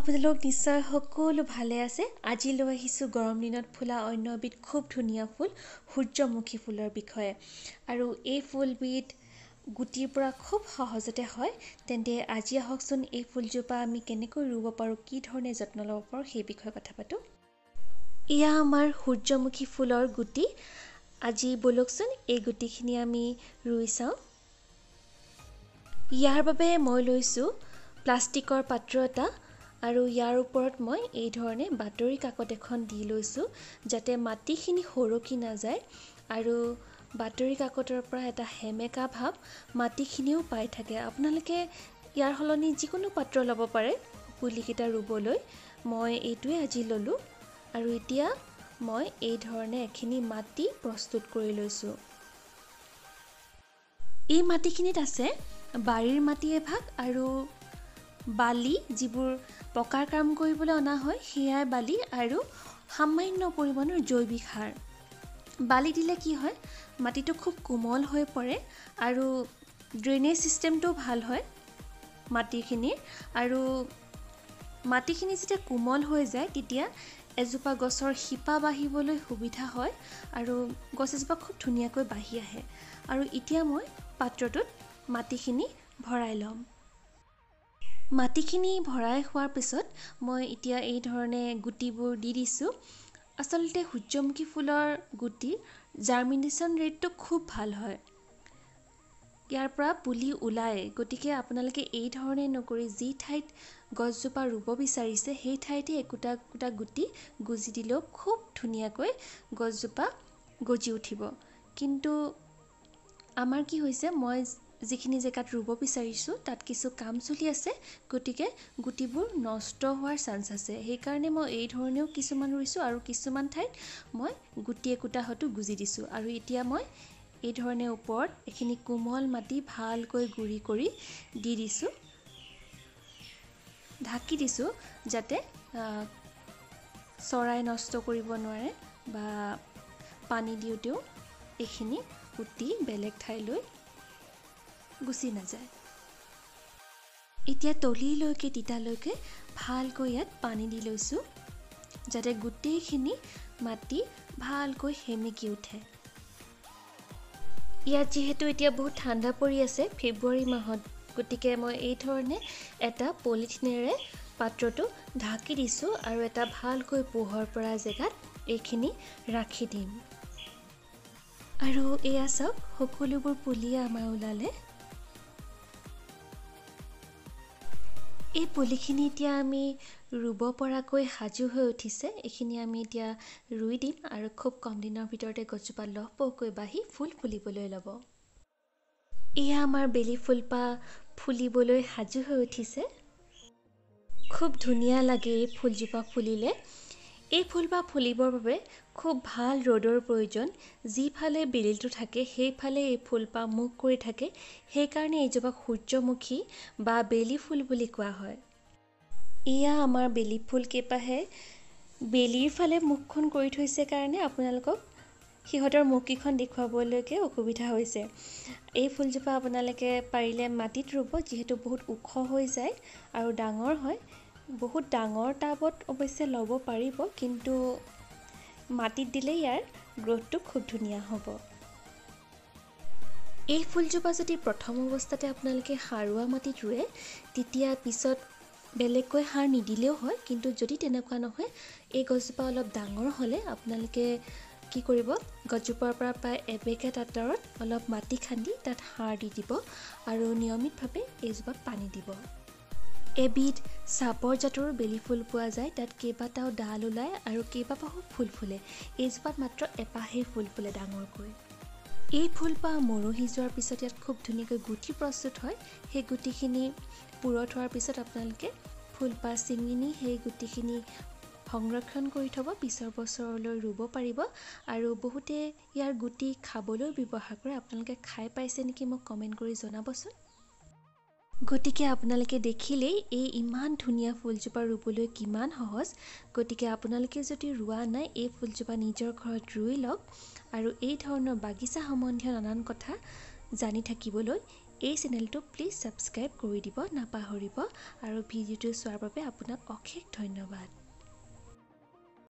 আপোনালোক নিশ্চয় সকলো ভালে আছে। আজি লৈ আহিছোঁ গৰম দিনত ফুলা অন্য এবিধ খুব ধুনীয়া ফুল, সূৰ্যমুখী ফুলৰ বিষয়ে। আৰু এই ফুলবিধ গুটিৰ পৰা খুব সহজতে হয়। তেন্তে আজি আহকচোন এই ফুলজোপা আমি কেনেকৈ ৰুব পাৰোঁ, কি ধৰণে যত্ন ল'ব পাৰোঁ সেই বিষয়ে কথা পাতোঁ। এয়া আমাৰ সূৰ্যমুখী ফুলৰ গুটি। আজি বলকচোন এই গুটিখিনি আমি ৰুই চাওঁ। ইয়াৰ বাবে মই লৈছোঁ প্লাষ্টিকৰ পাত্ৰ এটা, আৰু ইয়াৰ ওপৰত মই এই ধৰণে বাতৰি কাকত এখন দি লৈছোঁ যাতে মাটিখিনি সৰকি নাযায় আৰু বাতৰি কাকতৰ পৰা এটা সেমেকা ভাৱ মাটিখিনিও পাই থাকে। আপোনালোকে ইয়াৰ সলনি যিকোনো পাত্ৰ ল'ব পাৰে পুলিকেইটা ৰুবলৈ। মই এইটোৱে আজি ল'লোঁ আৰু এতিয়া মই এই ধৰণে এখিনি মাটি প্ৰস্তুত কৰি লৈছোঁ। এই মাটিখিনিত আছে বাৰীৰ মাটি এভাগ আৰু বালি, যিবোৰ পকাৰ কাম কৰিবলৈ অনা হয় সেয়াই বালি, আৰু সামান্য পৰিমাণৰ জৈৱিক সাৰ। বালি দিলে কি হয়, মাটিটো খুব কোমল হৈ পৰে আৰু ড্ৰেইনেজ ছিষ্টেমটোও ভাল হয় মাটিখিনিৰ। আৰু মাটিখিনি যেতিয়া কোমল হৈ যায় তেতিয়া এজোপা গছৰ শিপা বাঢ়িবলৈ সুবিধা হয় আৰু গছ এজোপা খুব ধুনীয়াকৈ বাঢ়ি আহে। আৰু এতিয়া মই পাত্ৰটোত মাটিখিনি ভৰাই ল'ম। মাটিখিনি ভৰাই হোৱাৰ পিছত মই এতিয়া এই ধৰণে গুটিবোৰ দি দিছোঁ। আচলতে সূৰ্যমুখী ফুলৰ গুটিৰ জাৰ্মিনেশ্যন ৰেটটো খুব ভাল হয়, ইয়াৰ পৰা পুলি ওলায়। গতিকে আপোনালোকে এই ধৰণে নকৰি যি ঠাইত গছজোপা ৰুব বিচাৰিছে সেই ঠাইতে একোটা একোটা গুটি গুজি দিলেও খুব ধুনীয়াকৈ গছজোপা গজি উঠিব। কিন্তু আমাৰ কি হৈছে, মই যিখিনি জেগাত ৰুব বিচাৰিছোঁ তাত কিছু কাম চলি আছে, গতিকে গুটিবোৰ নষ্ট হোৱাৰ চান্স আছে। সেইকাৰণে মই এই ধৰণেও কিছুমান ৰুইছোঁ আৰু কিছুমান ঠাইত মই গুটি একোটা হয়তো গুজি দিছোঁ। আৰু এতিয়া মই এই ধৰণে ওপৰত এইখিনি কোমল মাটি ভালকৈ গুৰি কৰি দি দিছোঁ, ঢাকি দিছোঁ যাতে চৰাই নষ্ট কৰিব নোৱাৰে বা পানী দিওঁতেও এইখিনি উটি বেলেগ ঠাইলৈ গুচি নাযায়। এতিয়া তলিলৈকে তিতালৈকে ভালকৈ ইয়াত পানী দি লৈছোঁ যাতে গোটেইখিনি মাটি ভালকৈ সেমেকি উঠে। ইয়াত যিহেতু এতিয়া বহুত ঠাণ্ডা পৰি আছে ফেব্ৰুৱাৰী মাহত, গতিকে মই এই ধৰণে এটা পলিথিনেৰে পাত্ৰটো ঢাকি দিছোঁ আৰু এটা ভালকৈ পোহৰ পৰা জেগাত এইখিনি ৰাখি দিম। আৰু এয়া চাওক, সকলোবোৰ পুলিয়ে আমাৰ ওলালে। এই পুলিখিনি এতিয়া আমি ৰুব পৰাকৈ সাজু হৈ উঠিছে। এইখিনি আমি এতিয়া ৰুই দিম আৰু খুব কম দিনৰ ভিতৰতে গছজোপা লহপহকৈ বাঢ়ি ফুল ফুলিবলৈ ল'ব। এয়া আমাৰ বেলি ফুলপাহ ফুলিবলৈ সাজু হৈ উঠিছে। খুব ধুনীয়া লাগে এই ফুলজোপা ফুলিলে। এই ফুলপাহ ফুলিবৰ বাবে খুব ভাল ৰ'দৰ প্ৰয়োজন। যিফালে বেলিটো থাকে সেইফালে এই ফুলপাহ মুখ কৰি থাকে, সেইকাৰণে এইজোপাক সূৰ্যমুখী বা বেলি ফুল বুলি কোৱা হয়। এয়া আমাৰ বেলি ফুল কেইপাহে বেলিৰ ফালে মুখখন কৰি থৈছে কাৰণে আপোনালোকক সিহঁতৰ মুখকেইখন দেখুৱাবলৈকে অসুবিধা হৈছে। এই ফুলজোপা আপোনালোকে পাৰিলে মাটিত ৰুব, যিহেতু বহুত ওখ হৈ যায় আৰু ডাঙৰ হয়। বহুত ডাঙৰ টাবত অৱশ্যে ল'ব পাৰিব, কিন্তু মাটিত দিলে ইয়াৰ গ্ৰথটো খুব ধুনীয়া হ'ব। এই ফুলজোপা যদি প্ৰথম অৱস্থাতে আপোনালোকে সাৰুৱা মাটিত ৰুৱে তেতিয়া পিছত বেলেগকৈ সাৰ নিদিলেও হয়। কিন্তু যদি তেনেকুৱা নহয়, এই গছজোপা অলপ ডাঙৰ হ'লে আপোনালোকে কি কৰিব, গছজোপাৰ পৰা প্ৰায় এবেগেট আঁতৰত অলপ মাটি খান্দি তাত সাৰ দি দিব আৰু নিয়মিতভাৱে এইজোপাত পানী দিব। এবিধ চাপৰ জাতৰ বেলি ফুল পোৱা যায়, তাত কেইবাটাও ডাল ওলায় আৰু কেইবাপাহো ফুল ফুলে। এইজোপাত মাত্ৰ এপাহেই ফুল ফুলে ডাঙৰকৈ। এই ফুলপাহ মৰহি যোৱাৰ পিছত ইয়াত খুব ধুনীয়াকৈ গুটি প্ৰস্তুত হয়। সেই গুটিখিনি পুৰঠ হোৱাৰ পিছত আপোনালোকে ফুলপাহ ছিঙি নি সেই গুটিখিনি সংৰক্ষণ কৰি থ'ব, পিছৰ বছৰলৈ ৰুব পাৰিব। আৰু বহুতে ইয়াৰ গুটি খাবলৈও ব্যৱহাৰ কৰে। আপোনালোকে খাই পাইছে নেকি মোক কমেণ্ট কৰি জনাবচোন। গতিকে আপোনালোকে দেখিলেই এই ইমান ধুনীয়া ফুলজোপা ৰুবলৈ কিমান সহজ। গতিকে আপোনালোকে যদি ৰোৱা নাই এই ফুলজোপা নিজৰ ঘৰত ৰুই লওক। আৰু এই ধৰণৰ বাগিচা সম্বন্ধীয় নানান কথা জানি থাকিবলৈ এই চেনেলটো প্লিজ ছাবস্ক্ৰাইব কৰি দিব নাপাহৰিব। আৰু ভিডিঅ'টো চোৱাৰ বাবে আপোনাক অশেষ ধন্যবাদ।